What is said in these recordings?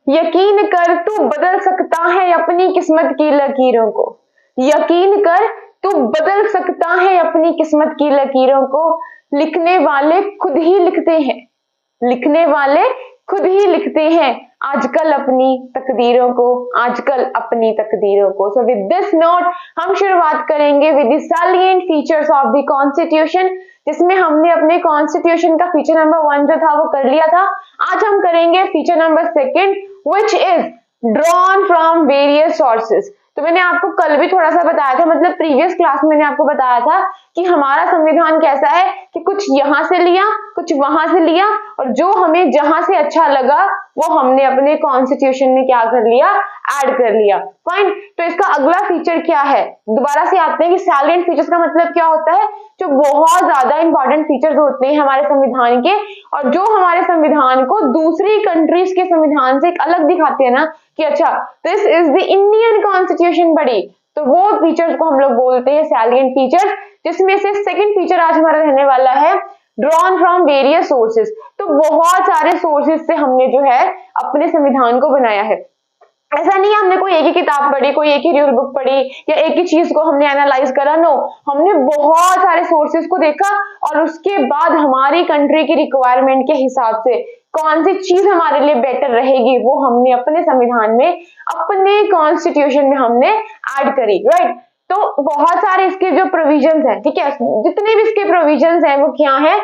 यकीन कर तू बदल सकता है अपनी किस्मत की लकीरों को। यकीन कर तू बदल सकता है अपनी किस्मत की लकीरों को। लिखने वाले खुद ही लिखते हैं, लिखने वाले खुद ही लिखते हैं आजकल अपनी तकदीरों को, आजकल अपनी तकदीरों को। सो विद दिस नोट हम शुरुआत करेंगे with the salient features of the constitution, जिसमें हमने अपने कॉन्स्टिट्यूशन का फीचर नंबर 1 जो था वो कर लिया था। आज हम करेंगे feature number 2 which is drawn from various sources. तो मैंने आपको कल भी थोड़ा सा बताया था, मतलब प्रीवियस क्लास में मैंने आपको बताया था कि हमारा संविधान कैसा है कि कुछ यहां से लिया, कुछ वहां से लिया, और जो हमें जहां से अच्छा लगा वो हमने अपने कॉन्स्टिट्यूशन में क्या कर लिया, ऐड कर लिया। फाइन। तो इसका अगला फीचर क्या है, दोबारा से आते हैं कि सैलिएंट फीचर्स का मतलब क्या होता है, जो बहुत ज्यादा इंपॉर्टेंट फीचर्स होते हैं हमारे संविधान के, और जो हमारे संविधान को दूसरी कंट्रीज के संविधान से एक अलग दिखाते हैं ना कि अच्छा this is the Indian constitution बड़ी, तो वो फीचर्स को हम लोग बोलते हैं सैलिएंट फीचर्स, जिसमें से सेकंड फीचर आज हमारा रहने वाला है ड्रॉन फ्रॉम वेरियस सोर्सेस। तो बहुत सारे सोर्सेस से हमने जो है अपने संविधान को बनाया है। ऐसा नहीं है हमने कोई एक ही किताब पढ़ी, कोई एक ही रूल बुक पढ़ी या एक ही चीज को हमने एनालाइज करा, नो, हमने बहुत सारे सोर्सेस को देखा और उसके बाद हमारी कंट्री की रिक्वायरमेंट के हिसाब से कौन सी चीज हमारे लिए बेटर रहेगी वो हमने अपने संविधान में, अपने कॉन्स्टिट्यूशन में हमने ऐड करी, राइट। तो बहुत सारे इसके जो प्रोविजंस हैं, ठीक है, जितने भी इसके प्रोविजंस हैं वो क्या है,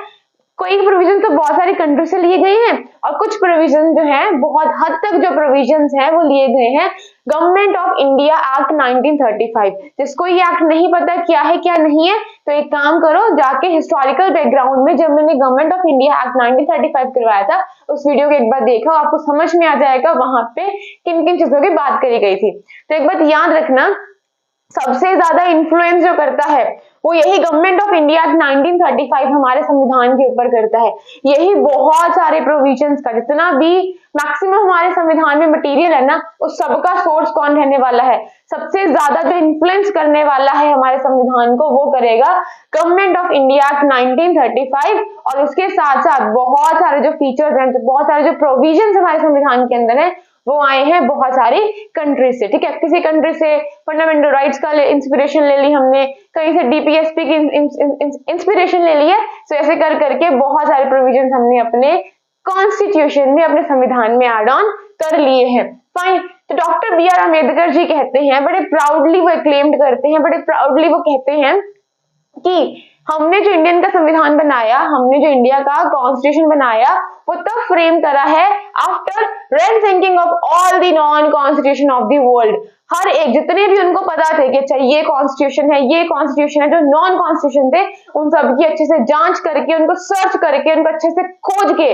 कोई प्रोविजन तो बहुत सारी कंट्री से लिए गए हैं और कुछ प्रोविजन जो है बहुत हद तक जो प्रोविजंस हैं वो लिए गए हैं गवर्नमेंट ऑफ इंडिया एक्ट 1935। जिसको ये एक्ट नहीं पता क्या है क्या नहीं है, तो एक काम करो, जाके हिस्टोरिकल बैकग्राउंड में जब मैंने गवर्नमेंट ऑफ इंडिया एक्ट 1935 करवाया था उस वीडियो को एक बार देखो, आपको समझ में आ जाएगा वहां पे किन किन चीजों की बात करी गई थी। तो एक बात याद रखना, सबसे ज्यादा इन्फ्लुएंस जो करता है वो यही गवर्नमेंट ऑफ इंडिया 1935 हमारे संविधान के ऊपर करता है। यही बहुत सारे प्रोविजंस का जितना भी मैक्सिमम हमारे संविधान में मटेरियल है ना, उस सबका सोर्स कौन रहने वाला है, सबसे ज्यादा जो इन्फ्लुएंस करने वाला है हमारे संविधान को वो करेगा गवर्नमेंट ऑफ इंडिया 1935। और उसके साथ साथ बहुत सारे जो फीचर्स हैं, बहुत सारे जो प्रोविजंस हमारे संविधान के अंदर है वो आए हैं बहुत सारी कंट्री से, ठीक है। किसी कंट्री से फंडामेंटल राइट्स का इंस्पिरेशन ले ली हमने, कहीं से डीपीएसपी की इंस्पिरेशन ले ली है। सो ऐसे कर करके बहुत सारे प्रोविजंस हमने अपने कॉन्स्टिट्यूशन में, अपने संविधान में ऐड ऑन कर लिए हैं। फाइन। तो doctor B are Ambedkar ji कहते हैं, बड़े प्राउडली वो क्लेम्ड करते हैं, बड़े प्राउडली वो कहते हैं कि हमने जो इंडियन का संविधान बनाया, हमने जो इंडिया का कॉन्स्टिट्यूशन बनाया वो तब फ्रेम करा है after rain thinking of all the non constitution of the world. हर एक जितने भी उनको पता थे कि अच्छा ये कॉन्स्टिट्यूशन है, ये कॉन्स्टिट्यूशन है, जो नॉन कॉन्स्टिट्यूशन थे उन सबकी अच्छे से जांच करके, उनको सर्च करके, उनको अच्छे से खोज के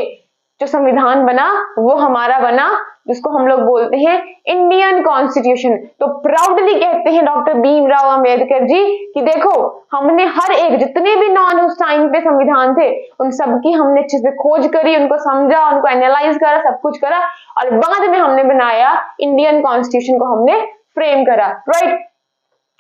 जो संविधान बना वो हमारा बना, जिसको हम लोग बोलते हैं इंडियन कॉन्स्टिट्यूशन। तो प्राउडली कहते हैं डॉक्टर भीमराव अंबेडकर जी कि देखो हमने हर एक जितने भी नॉन उस टाइम पे संविधान थे उन सबकी हमने अच्छे से खोज करी, उनको समझा, उनको एनालाइज करा, सब कुछ करा और बाद में हमने बनाया इंडियन कॉन्स्टिट्यूशन को हमने फ्रेम करा, राइट।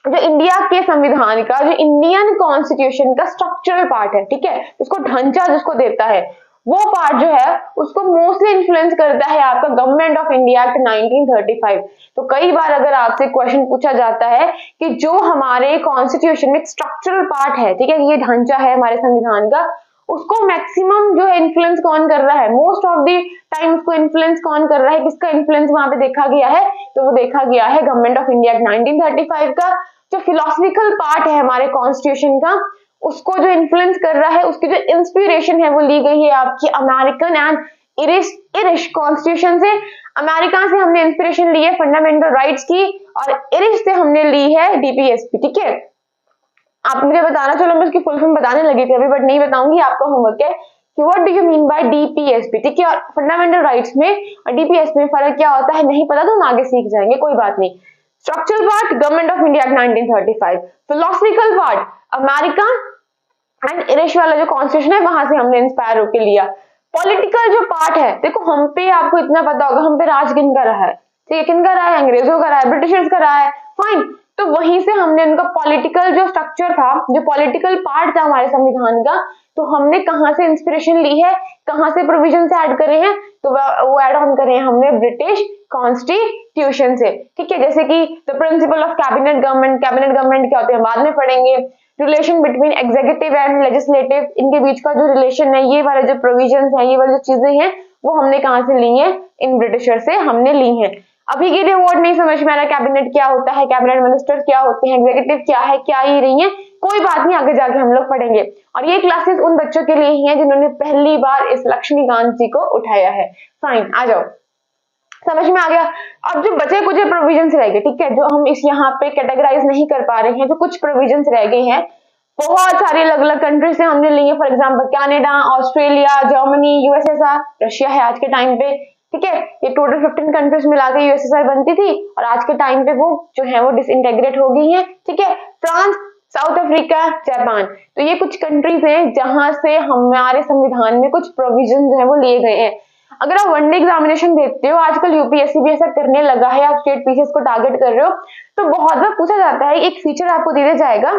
जो इंडिया के संविधान का, जो इंडियन कॉन्स्टिट्यूशन का स्ट्रक्चरल पार्ट है, ठीक है, उसको ढांचा जिसको देता है, वो पार्ट जो है उसको मोस्टली इन्फ्लुएंस करता है आपका गवर्नमेंट ऑफ इंडिया एक्ट 1935। तो कई बार अगर आपसे क्वेश्चन पूछा जाता है कि जो हमारे कॉन्स्टिट्यूशन में स्ट्रक्चरल पार्ट है, ठीक है, ये ढांचा है हमारे संविधान का, उसको मैक्सिमम जो है इन्फ्लुएंस कौन कर रहा है, मोस्ट ऑफ द टाइम उसको इन्फ्लुएंस कौन कर रहा है, किसका इन्फ्लुएंस वहां पे देखा गया है, तो वो देखा गया है गवर्नमेंट ऑफ इंडिया एक्ट 1935 का। जो फिलोसफिकल पार्ट है हमारे कॉन्स्टिट्यूशन का, उसको जो इन्फ्लुएंस कर रहा है, उसकी जो इंस्पिरेशन है वो ली गई है आपकी अमेरिकन एंड इरिश कॉन्स्टिट्यूशन से। अमेरिका से हमने इंस्पिरेशन ली है फंडामेंटल राइट्स की और इरिश से हमने ली है डीपीएसपी, ठीक है। आप मुझे बताना, चलो मैं उसकी फुल फॉर्म बताने लगी थी अभी बट नहीं बताऊंगी, आपका होमवर्क है कि what do you mean by DPSP, ठीक है। और फंडामेंटल राइट्स में और डीपीएसपी में फर्क क्या होता है नहीं पता तो हम आगे सीख जाएंगे, कोई बात नहीं। Structural part government of India 1935, philosophical part America and Irish वाला जो कॉन्स्टिट्यूशन है वहां से हमने इंस्पायर होकर लिया। पॉलिटिकल जो पार्ट है, देखो हम पे आपको इतना पता होगा हम पे राज किन का रहा है, ठीक है, किन का रहा है, अंग्रेजों का रहा है, ब्रिटिशर्स का रहा है, फाइन। तो वहीं से हमने उनका पॉलिटिकल जो स्ट्रक्चर था, जो पॉलिटिकल पार्ट था हमारे संविधान का, तो हमने कहाँ से इंस्पिरेशन ली है, कहाँ से प्रोविजन ऐड करे हैं, तो वो ऐड ऑन करे हैं हमने ब्रिटिश कॉन्स्टिट्यूशन से। ठीक है, जैसे कि the principle of cabinet government, cabinet government क्या होते हैं बाद में पढ़ेंगे, relation between executive and legislative, इनके बीच का जो रिलेशन है, ये वाले जो प्रोविजन है, ये वाली जो चीजें हैं, वो हमने कहाँ से ली है, इन ब्रिटिशर से हमने ली है। अभी के लिए वर्ड नहीं समझ में आ रहा, कैबिनेट क्या होता है, कैबिनेट मिनिस्टर क्या होते हैं, एग्जीक्यूटिव क्या है, क्या ही रही है, कोई बात नहीं, आगे जाके हम लोग पढ़ेंगे। और ये क्लासेस उन बच्चों के लिए ही है जिन्होंने पहली बार इस लक्ष्मीकांत जी को उठाया है। फाइन, आ जाओ, समझ में आ गया। अब जो बचे कुछ प्रोविजन रह गए, ठीक है, जो हम इस यहाँ पे कैटेगराइज नहीं कर पा रहे हैं, जो कुछ प्रोविजन रह गए हैं, बहुत सारी अलग अलग कंट्री से हमने लिए। For example Canada, Australia, Germany, USSR, Russia है आज के टाइम पे। ठीक है, ये टोटल 15 कंट्रीज मिला के यूएसएसआर बनती थी और आज के टाइम पे वो जो है वो डिसइंटेग्रेट हो गई है। ठीक है, फ्रांस, साउथ अफ्रीका, जापान, तो ये कुछ कंट्रीज हैं जहां से हमारे संविधान में कुछ प्रोविजन जो है वो लिए गए हैं। अगर आप वनडे एग्जामिनेशन देते हो, आजकल यूपीएससी भी ऐसा करने लगा है, आप स्टेट पीसीएस को टारगेट कर रहे हो, तो बहुत बार पूछा जाता है, एक फीचर आपको दे दिया जाएगा,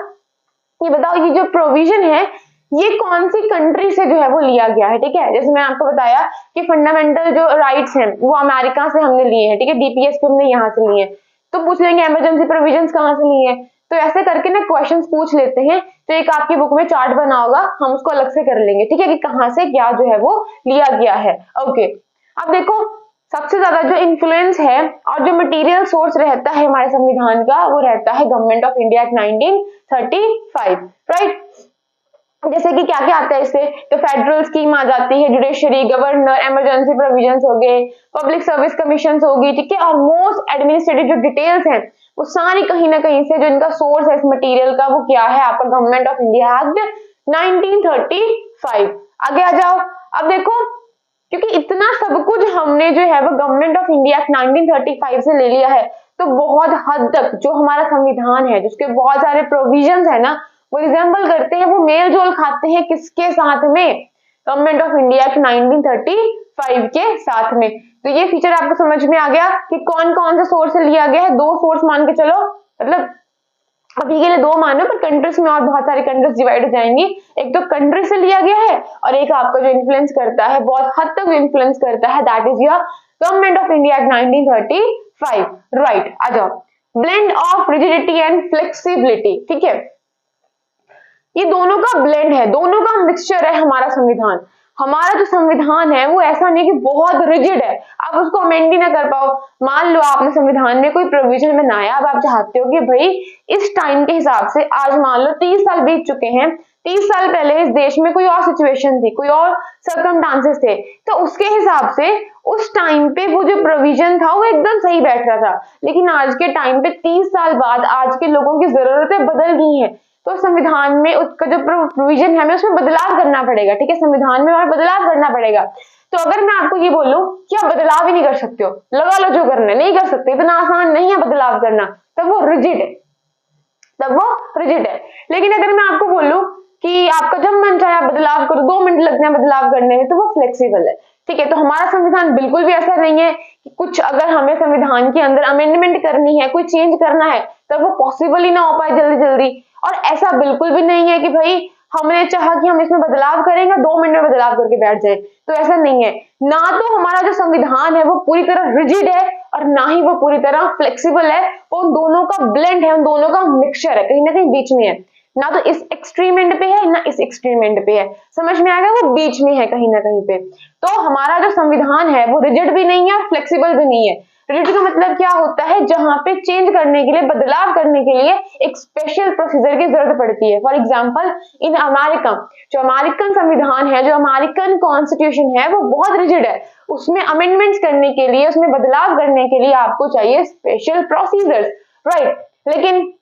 ये बताओ ये जो प्रोविजन है ये कौन सी कंट्री से जो है वो लिया गया है। ठीक है, जैसे मैं आपको बताया कि फंडामेंटल जो राइट्स हैं वो अमेरिका से हमने लिए हैं। ठीक है, डीपीएस पे हमने यहाँ से लिए हैं, तो पूछ लेंगे इमरजेंसी प्रोविजंस कहाँ से लिए हैं, तो ऐसे करके ना क्वेश्चंस पूछ लेते हैं। तो एक आपकी बुक में चार्ट बना होगा, हम उसको अलग से कर लेंगे। ठीक है, कि कहाँ से क्या जो है वो लिया गया है। ओके, अब देखो सबसे ज्यादा जो इन्फ्लुएंस है और जो मटेरियल सोर्स रहता है हमारे संविधान का, वो रहता है government of India Act 1935, right. जैसे कि क्या क्या आता है इससे, तो फेडरल स्कीम आ जाती है, जुडिशरी, गवर्नर, इमरजेंसी प्रोविजंस हो गए, पब्लिक सर्विस कमीशन होगी। ठीक है, और मोस्ट एडमिनिस्ट्रेटिव जो डिटेल्स हैं वो सारी कहीं ना कहीं से जो इनका सोर्स है इस मटेरियल का, वो क्या है आपका गवर्नमेंट ऑफ इंडिया एक्ट 1935। आगे आ जाओ। अब देखो, क्योंकि इतना सब कुछ हमने जो है वो गवर्नमेंट ऑफ इंडिया एक्ट 1935 से ले लिया है, तो बहुत हद तक जो हमारा संविधान है, जिसके बहुत सारे प्रोविजंस है ना, वो रिजेंबल करते हैं, वो मेल जोल खाते हैं किसके साथ में, गवर्नमेंट ऑफ इंडिया एक्ट 1935 के साथ में। तो ये फीचर आपको समझ में आ गया कि कौन कौन से सोर्स से लिया गया है। दो सोर्स मान के चलो, मतलब अभी के लिए दो मानो, पर कंट्रीज में और बहुत सारी कंट्रीज डिवाइड हो जाएंगी। एक तो कंट्री से लिया गया है और एक आपका जो इन्फ्लुएंस करता है, बहुत हद तक इन्फ्लुएंस करता है, that is your Government of India Act 1935, right. आ जाओ, blend of rigidity and flexibility. ठीक है, ये दोनों का ब्लेंड है, दोनों का मिक्सचर है हमारा संविधान। हमारा जो संविधान है वो ऐसा नहीं कि बहुत रिजिड है, आप उसको अमेंड ही ना कर पाओ। मान लो आपने संविधान में कोई प्रोविजन बनाया, अब आप चाहते हो कि भाई इस टाइम के हिसाब से, आज मान लो 30 साल बीत चुके हैं, 30 साल पहले इस देश में कोई और सिचुएशन थी, कोई और सर्कमस्टांसेस थे, तो उसके हिसाब से उस टाइम पे वो जो प्रोविजन था वो एकदम सही बैठ रहा था। लेकिन आज के टाइम पे 30 साल बाद आज के लोगों की जरूरतें बदल गई हैं, तो संविधान में उसका जो प्रोविजन है हमें उसमें बदलाव करना पड़ेगा। ठीक है, संविधान में हमें बदलाव करना पड़ेगा। तो अगर मैं आपको ये बोलूं कि आप बदलाव ही नहीं कर सकते हो, लगा लो जो करना है, नहीं कर सकते, इतना आसान नहीं है बदलाव करना, तब वो रिजिड है, तब वो रिजिड है। लेकिन अगर मैं आपको बोलूं कि आपका जब मन चाहे आप बदलाव करो, 2 मिनट लगते हैं बदलाव करने में, तो वो फ्लेक्सिबल है। ठीक है, तो हमारा संविधान बिल्कुल भी ऐसा नहीं है कि कुछ अगर हमें संविधान के अंदर अमेंडमेंट करनी है, कोई चेंज करना है, तब वो पॉसिबल ही ना हो पाए जल्दी जल्दी। और ऐसा बिल्कुल भी नहीं है कि भाई हमने चाहा कि हम इसमें बदलाव करेंगे, 2 मिनट में बदलाव करके बैठ जाए, तो ऐसा नहीं है। ना तो हमारा जो संविधान है वो पूरी तरह रिजिड है और ना ही वो पूरी तरह फ्लेक्सिबल है, वो उन दोनों का ब्लेंड है, उन दोनों का मिक्सचर है, कहीं ना कहीं बीच में है। ना तो इस एक्सट्रीम एंड पे है, ना इस एक्सट्रीम एंड पे है, समझ में आ गया, वो बीच में है कहीं ना कहीं पे। तो हमारा जो संविधान है वो रिजिड भी नहीं है, फ्लेक्सिबल भी नहीं है। रिजिड का मतलब क्या होता है, जहां पे चेंज करने के लिए, बदलाव करने के लिए एक स्पेशल प्रोसीजर की जरूरत पड़ती है। फॉर एग्जांपल इन अमेरिका, जो अमेरिकन संविधान है, जो अमेरिकन कॉन्स्टिट्यूशन है, वो बहुत रिजिड है। उसमें अमेंडमेंट्स करने के लिए, उसमें बदलाव करने के लिए आपको चाहिए स्पेशल प्रोसीजर्स, राइट। लेकिन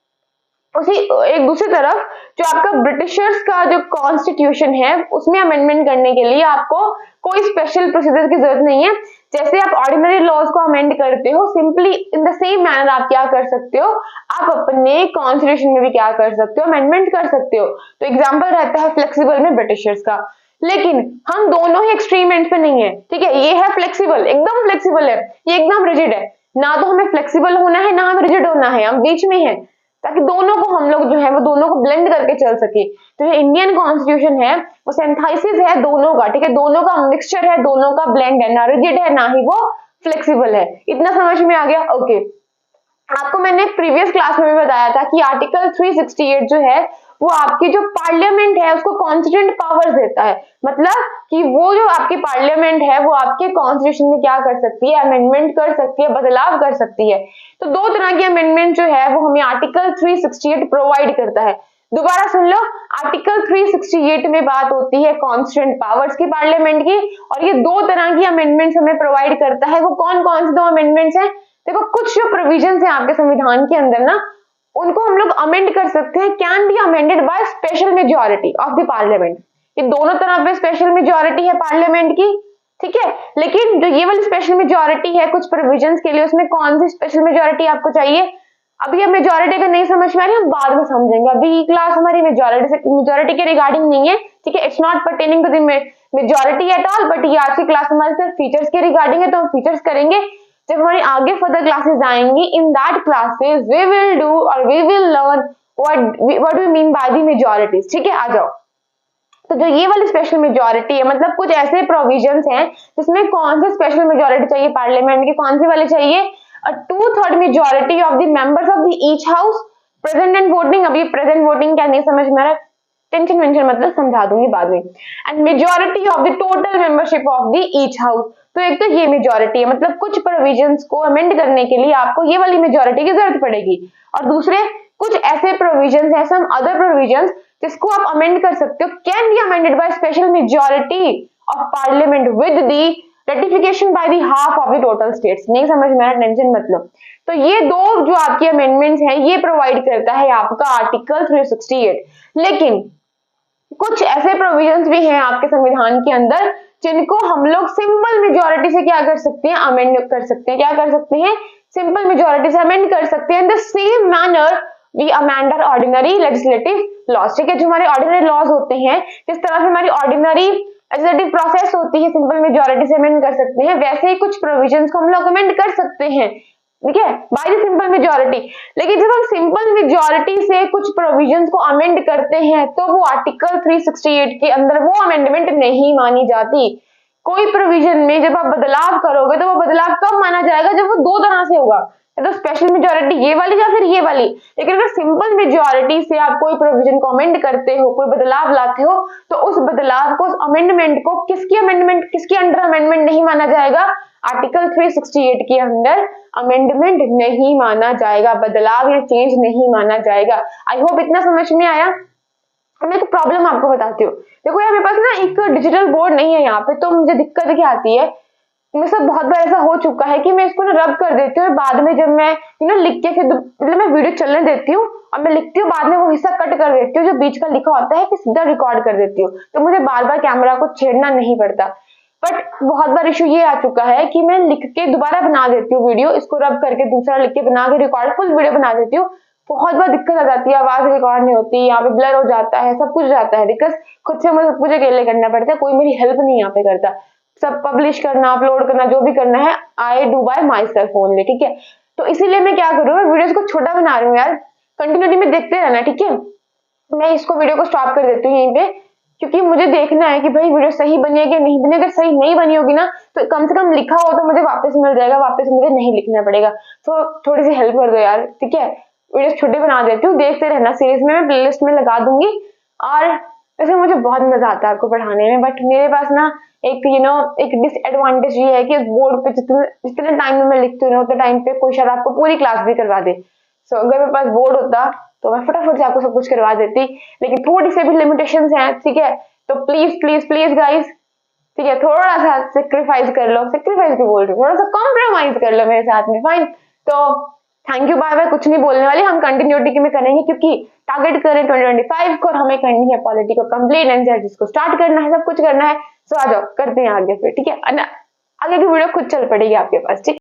उसी एक दूसरी तरफ जो आपका ब्रिटिशर्स का जो कॉन्स्टिट्यूशन है, उसमें अमेंडमेंट करने के लिए आपको कोई स्पेशल प्रोसीजर की जरूरत नहीं है। जैसे आप ऑर्डिनरी लॉज को अमेंड करते हो, simply in the same manner आप क्या कर सकते हो, आप अपने कॉन्स्टिट्यूशन में भी क्या कर सकते हो, अमेंडमेंट कर सकते हो। तो एग्जाम्पल रहता है फ्लेक्सिबल में ब्रिटिशर्स का। लेकिन हम दोनों ही एक्सट्रीम एंड पे नहीं है। ठीक है, ये है फ्लेक्सिबल, एकदम फ्लेक्सिबल है, ये एकदम रिजिड है। ना तो हमें फ्लेक्सिबल होना है, ना हमें रिजिड होना है, हम बीच में है। ताकि दोनों को हम लोग जो है वो दोनों को ब्लेंड करके चल सके। तो जो इंडियन कॉन्स्टिट्यूशन है वो सिंथेसिस है दोनों का, ठीक है, दोनों का मिक्सचर है, दोनों का ब्लेंड है, ना रिजिड है ना ही वो फ्लेक्सिबल है। इतना समझ में आ गया? ओके। आपको मैंने प्रीवियस क्लास में भी बताया था कि आर्टिकल 368 जो है वो आपकी जो पार्लियामेंट है उसको कॉन्स्टिट्यूंट पावर्स देता है। मतलब कि वो जो आपकी पार्लियामेंट है वो आपके कॉन्स्टिट्यूशन में क्या कर सकती है, अमेंडमेंट कर सकती है, बदलाव कर सकती है। तो दो तरह की अमेंडमेंट जो है वो हमें आर्टिकल 368 प्रोवाइड करता है। दोबारा सुन लो, आर्टिकल 368 में बात होती है कॉन्स्टिट्यूंट पावर्स की पार्लियामेंट की, और ये दो तरह की अमेंडमेंट्स हमें प्रोवाइड करता है। वो कौन कौन से दो अमेंडमेंट्स हैं? देखो, कुछ जो प्रोविजंस हैं आपके संविधान के अंदर ना, उनको हम लोग अमेंड कर सकते हैं, can be amended by special majority of the parliament. ये दोनों तरफ पे स्पेशल मेजॉरिटी है पार्लियामेंट की, ठीक है। लेकिन जो ये वाली स्पेशल मेजॉरिटी है कुछ प्रोविजंस के लिए, उसमें कौन सी स्पेशल मेजॉरिटी आपको चाहिए? अभी अब मेजॉरिटी का नहीं समझ में आ रही, हम बाद में समझेंगे। अभी क्लास हमारी मेजॉरिटी के रिगार्डिंग नहीं है, ठीक है। It's not pertaining to the majority at all, but ये आज की क्लास हमारे सिर्फ फीचर्स के रिगार्डिंग है, तो हम फीचर्स करेंगे जब हमारी आगे फर्दर क्लासेस आएंगी। In that classes we will do और we will learn what we mean by the majorities, ठीक है। आ जाओ। तो जो ये वाली स्पेशल मेजॉरिटी है, मतलब कुछ ऐसे प्रोविजंस हैं जिसमें कौन से स्पेशल मेजॉरिटी चाहिए पार्लियामेंट की, कौन सी वाली चाहिए? 2/3 majority of the members of the each house present and voting. अभी प्रेजेंट वोटिंग क्या नहीं समझ में आ रहा, टेंशन वेंशन मतलब समझा दूंगी बाद में। And majority of the total membership of the each house. तो एक तो ये मेजॉरिटी है, मतलब कुछ प्रोविजंस को अमेंड करने के लिए आपको ये वाली मेजॉरिटी की जरूरत पड़ेगी। और दूसरे कुछ ऐसे प्रोविजंस हैं, सम अदर प्रोविजंस, जिसको आप अमेंड कर सकते हो, can be amended by special majority of parliament with the ratification by the half of the total states. नहीं समझ में आ रहा, टेंशन मतलब। तो ये दो जो आपकी अमेंडमेंट्स हैं ये प्रोवाइड करता है आपका आर्टिकल 368। लेकिन कुछ ऐसे प्रोविजंस भी हैं आपके संविधान के अंदर जिनको हम लोग सिंपल मेजॉरिटी से क्या कर सकते हैं, अमेंड कर सकते हैं। क्या कर सकते हैं? सिंपल मेजॉरिटी से अमेंड कर सकते हैं। In the same manner we amend our ordinary legislative laws, ठीक है। जो हमारे ऑर्डिनरी लॉज होते हैं, जिस तरह से हमारी ऑर्डिनरी लेजिस्लेटिव प्रोसेस होती है, सिंपल मेजॉरिटी से अमेंड कर सकते हैं, वैसे ही कुछ प्रोविजंस को हम लोग अमेंड कर सकते हैं, ठीक है, बाय द सिंपल मेजॉरिटी। लेकिन जब हम सिंपल मेजॉरिटी से कुछ प्रोविजंस को अमेंड करते हैं तो वो आर्टिकल 368 के अंदर वो अमेंडमेंट नहीं मानी जाती। कोई प्रोविजन में जब आप बदलाव करोगे तो वो बदलाव कब माना जाएगा? जब वो दो तरह से होगा, तो स्पेशल मेजॉरिटी ये वाली या फिर ये वाली। लेकिन अगर सिंपल मेजॉरिटी से आप कोई प्रोविजन को अमेंड करते हो, कोई बदलाव लाते हो, तो उस बदलाव को, उस अमेंडमेंट को किसके अंडर अमेंडमेंट नहीं माना जाएगा? आर्टिकल 368 के अंदर अमेंडमेंट नहीं माना जाएगा, बदलाव या चेंज नहीं माना जाएगा। आई होप इतना समझ में आया। मैं एक प्रॉब्लम आपको बताती हूँ। देखो यार, मेरे पास ना एक डिजिटल बोर्ड नहीं है यहाँ पे, तो मुझे दिक्कत क्या आती है, मेरे साथ बहुत बार ऐसा हो चुका है कि मैं इसको ना रब कर देती हूँ और बाद में जब मैं लिख के फिर मतलब मैं वीडियो चलने देती हूँ और मैं लिखती हूँ, बाद में वो हिस्सा कट कर देती हूँ जो बीच का लिखा होता है, फिर सीधा रिकॉर्ड कर देती हूँ, तो मुझे बार बार कैमरा को छेड़ना नहीं पड़ता। बट बहुत बार इशू ये आ चुका है कि मैं लिख के दोबारा बना देती हूँ वीडियो, इसको रब करके दूसरा लिख के बना के रिकॉर्ड फुल वीडियो बना देती हूँ। बहुत बार दिक्कत आ जाती है, आवाज रिकॉर्ड नहीं होती, यहाँ पे ब्लर हो जाता है, सब कुछ जाता है, बिकॉज खुद से मुझे सब कुछ अकेले करना पड़ता है, कोई मेरी हेल्प नहीं यहाँ पे करता। सब पब्लिश करना, अपलोड करना, जो भी करना है I do by my self only, ठीक है। तो इसीलिए मैं क्या करूँ, मैं वीडियोस को छोटा बना रही हूँ यार, कंटिन्यूटी में देखते रहना, ठीक है। मैं इसको वीडियो को स्टॉप कर देती हूँ यहीं पे, क्योंकि मुझे देखना है कि भाई वीडियो सही बनी है कि नहीं बनी। अगर सही नहीं बनी होगी ना तो कम से कम लिखा हो तो मुझे वापस मिल जाएगा, वापस मुझे नहीं लिखना पड़ेगा। तो थोड़ी सी हेल्प कर दो यार, ठीक है। वीडियो छोटे बना देती हूँ, देखते रहना, सीरीज में मैं प्लेलिस्ट में लगा दूंगी। और वैसे मुझे बहुत मजा आता है आपको पढ़ाने में, बट मेरे पास ना एक एक डिसएडवांटेज ये है कि बोर्ड पे जितने टाइम में मैं लिखती हूँ उतने टाइम पे कोई शायद आपको पूरी क्लास भी करवा दे। सो अगर मेरे पास बोर्ड होता तो मैं फटाफट से आपको सब कुछ करवा देती, लेकिन थोड़ी सी भी लिमिटेशंस हैं, ठीक है। तो प्लीज प्लीज प्लीज गाइस, ठीक है, थोड़ा सा सेक्रीफाइस कर लो, सेक्रीफाइस क्यों बोल रही हूँ, थोड़ा सा कॉम्प्रोमाइज कर लो मेरे साथ में, फाइन। तो थैंक यू, बाय बाय, कुछ नहीं बोलने वाले, हम कंटिन्यूटी में करेंगे क्योंकि टारगेट करें 2025 को और हमें करनी है पॉलिटी को कंप्लीट एंड जिसको स्टार्ट करना है, सब कुछ करना है। सो आ जाओ, करते हैं आगे फिर, ठीक है। आगे की वीडियो खुद चल पड़ेगी आपके पास, ठीक।